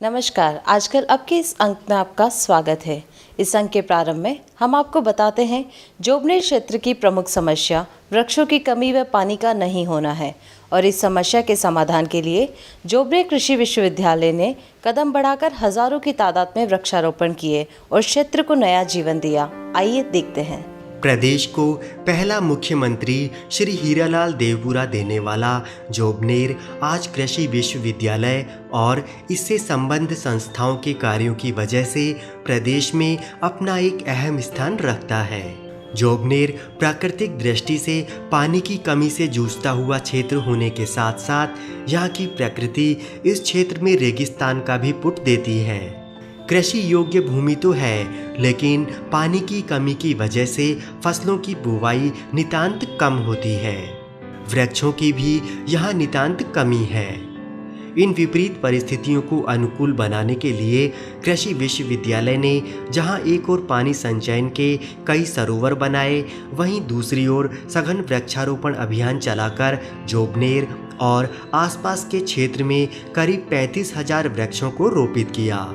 नमस्कार। आजकल अब के इस अंक में आपका स्वागत है। इस अंक के प्रारंभ में हम आपको बताते हैं जोबनेर क्षेत्र की प्रमुख समस्या वृक्षों की कमी व पानी का नहीं होना है और इस समस्या के समाधान के लिए जोबनेर कृषि विश्वविद्यालय ने कदम बढ़ाकर हजारों की तादाद में वृक्षारोपण किए और क्षेत्र को नया जीवन दिया। आइए देखते हैं। प्रदेश को पहला मुख्यमंत्री श्री हीरालाल देवपुरा देने वाला जोबनेर आज कृषि विश्वविद्यालय और इससे संबद्ध संस्थाओं के कार्यों की वजह से प्रदेश में अपना एक अहम स्थान रखता है। जोबनेर प्राकृतिक दृष्टि से पानी की कमी से जूझता हुआ क्षेत्र होने के साथ साथ यहाँ की प्रकृति इस क्षेत्र में रेगिस्तान का भी पुट देती है। कृषि योग्य भूमि तो है, लेकिन पानी की कमी की वजह से फसलों की बुवाई नितांत कम होती है। वृक्षों की भी यहाँ नितांत कमी है। इन विपरीत परिस्थितियों को अनुकूल बनाने के लिए कृषि विश्वविद्यालय ने जहाँ एक ओर पानी संचयन के कई सरोवर बनाए, वहीं दूसरी ओर सघन वृक्षारोपण अभियान चलाकर जोबनेर और आसपास के क्षेत्र में करीब 35,000 वृक्षों को रोपित किया।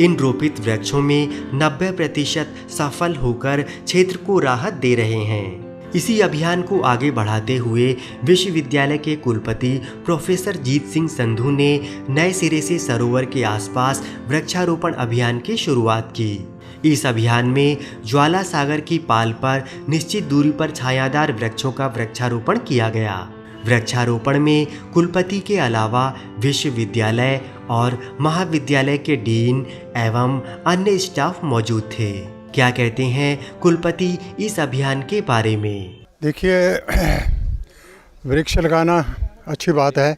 इन रोपित वृक्षों में 90% सफल होकर क्षेत्र को राहत दे रहे हैं। इसी अभियान को आगे बढ़ाते हुए विश्वविद्यालय के कुलपति प्रोफेसर जीत सिंह संधू ने नए सिरे से सरोवर के आसपास वृक्षारोपण अभियान की शुरुआत की। इस अभियान में ज्वाला सागर की पाल पर निश्चित दूरी पर छायादार वृक्षों का वृक्षारोपण किया गया। वृक्षारोपण में कुलपति के अलावा विश्वविद्यालय और महाविद्यालय के डीन एवं अन्य स्टाफ मौजूद थे। क्या कहते हैं कुलपति इस अभियान के बारे में? देखिए, वृक्ष लगाना अच्छी बात है,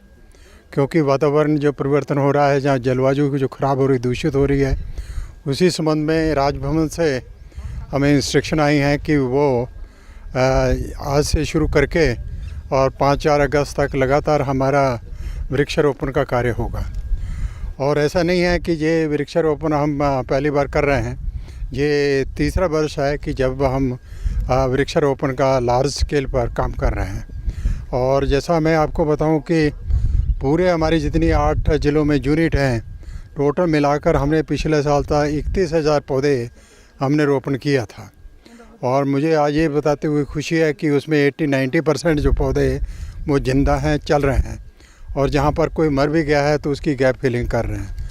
क्योंकि वातावरण जो परिवर्तन हो रहा है, जहाँ जलवायु जो खराब हो रही, दूषित हो रही है, उसी संबंध में राजभवन से हमें इंस्ट्रक्शन आई हैं कि वो आज से शुरू करके और 5-4 अगस्त तक लगातार हमारा वृक्षारोपण का कार्य होगा। और ऐसा नहीं है कि ये वृक्षारोपण हम पहली बार कर रहे हैं, ये तीसरा वर्ष है कि जब हम वृक्षारोपण का लार्ज स्केल पर काम कर रहे हैं। और जैसा मैं आपको बताऊं कि पूरे हमारी जितनी 8 ज़िलों में यूनिट हैं, टोटल मिलाकर हमने पिछले साल तक 31,000 पौधे हमने रोपण किया था। और मुझे आज ये बताते हुए खुशी है कि उसमें 80-90% जो पौधे वो जिंदा हैं, चल रहे हैं, और जहाँ पर कोई मर भी गया है तो उसकी गैप फिलिंग कर रहे हैं।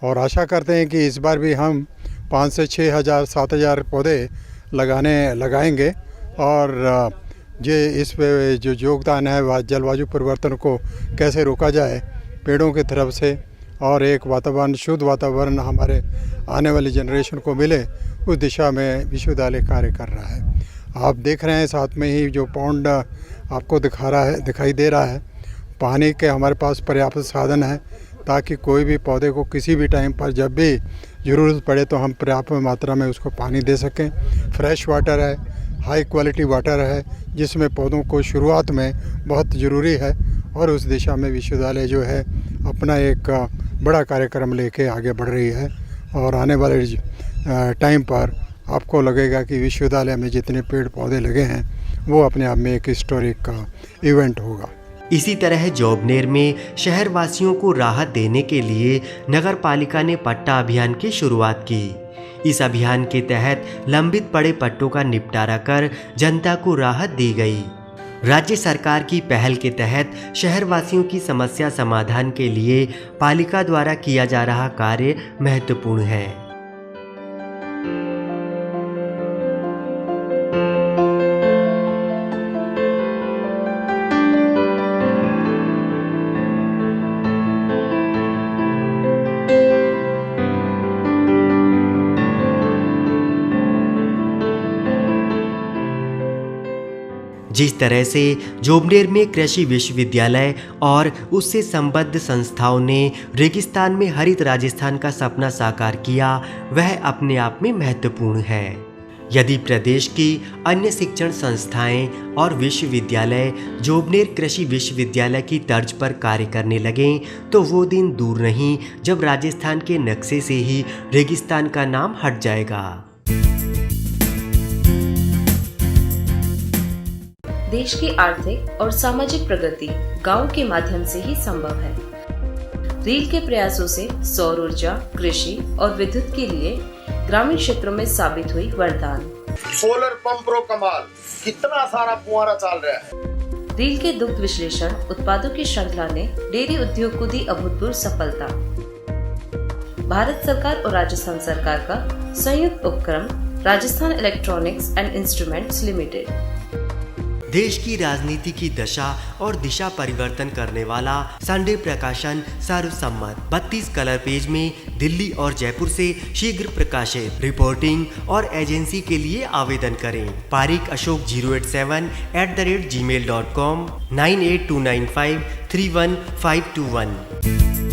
और आशा करते हैं कि इस बार भी हम 5 से 6,000 7,000 पौधे लगाएंगे और ये इस पे जो योगदान है जलवायु परिवर्तन को कैसे रोका जाए पेड़ों की तरफ से, और एक वातावरण, शुद्ध वातावरण हमारे आने वाली जनरेशन को मिले, उस दिशा में विश्वविद्यालय कार्य कर रहा है। आप देख रहे हैं साथ में ही जो पौंड आपको दिखाई दे रहा है, पानी के हमारे पास पर्याप्त साधन है ताकि कोई भी पौधे को किसी भी टाइम पर जब भी ज़रूरत पड़े तो हम पर्याप्त मात्रा में उसको पानी दे सकें। फ्रेश वाटर है, हाई क्वालिटी वाटर है, जिसमें पौधों को शुरुआत में बहुत ज़रूरी है, और उस दिशा में विश्वविद्यालय जो है अपना एक बड़ा कार्यक्रम लेके आगे बढ़ रही है। और आने वाले टाइम पर आपको लगेगा कि विश्वविद्यालय में जितने पेड़ पौधे लगे हैं वो अपने आप में एक हिस्टोरिक का इवेंट होगा। इसी तरह जोबनेर में शहर वासियों को राहत देने के लिए नगर पालिका ने पट्टा अभियान की शुरुआत की। इस अभियान के तहत लंबित पड़े पट्टों का निपटारा कर जनता को राहत दी गई। राज्य सरकार की पहल के तहत शहर वासियों की समस्या समाधान के लिए पालिका द्वारा किया जा रहा कार्य महत्वपूर्ण है। जिस तरह से जोबनेर में कृषि विश्वविद्यालय और उससे संबद्ध संस्थाओं ने रेगिस्तान में हरित राजस्थान का सपना साकार किया, वह अपने आप में महत्वपूर्ण है। यदि प्रदेश की अन्य शिक्षण संस्थाएं और विश्वविद्यालय जोबनेर कृषि विश्वविद्यालय की तर्ज पर कार्य करने लगें तो वो दिन दूर नहीं जब राजस्थान के नक्शे से ही रेगिस्तान का नाम हट जाएगा। देश की आर्थिक और सामाजिक प्रगति गांव के माध्यम से ही संभव है। डील के प्रयासों से सौर ऊर्जा, कृषि और विद्युत के लिए ग्रामीण क्षेत्रों में साबित हुई वरदान। सोलर पंप रो कमाल, कितना सारा फुहारा चल रहा है। डील के दुग्ध विश्लेषण उत्पादों की श्रृंखला ने डेयरी उद्योग को दी अभूतपूर्व सफलता। भारत सरकार और राजस्थान सरकार का संयुक्त उपक्रम Rajasthan electronics and instruments limited. देश की राजनीति की दशा और दिशा परिवर्तन करने वाला संडे प्रकाशन सर्वसम्मत 32 कलर पेज में दिल्ली और जयपुर से शीघ्र प्रकाशित। रिपोर्टिंग और एजेंसी के लिए आवेदन करें। पारिक अशोक 087@gmail.com 98295 31521।